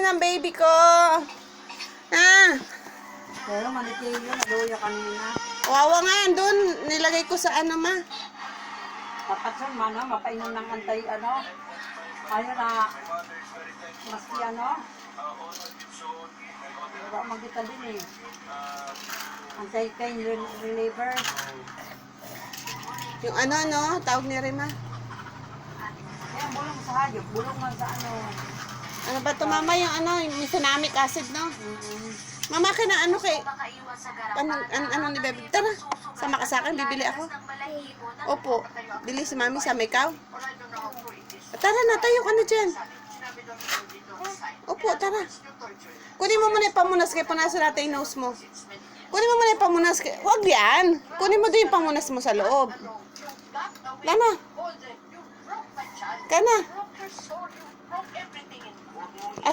ng baby ko. Ah, Pero manitigil yun, naluya kanina. wawa nga yan doon. Nilagay ko sa ano ma. Dapat yun, mano, mapainom ng antay, ano. Ayaw na, maski ano. Wala magkita din eh. Anti-pain reliever. Yung ano no, tawag ni Rima. Kaya bulong sa hayop, bulong man sa ano. Ano ba to mama yung ano, yung methanoic acid no? Mama ka na ano kay ano ni baby? Tara, sama ka sa akin, bibili ako. Opo, bili si mami sa Mikaw. Tara na, tayo ka na dyan. Opo, tara. Kunin mo muna yung pamunas kaya punasan natin yung nose mo. Kunin mo muna yung pamunas kaya. Huwag yan. Kunin mo doon yung pamunas mo sa loob. Lana. Kana. At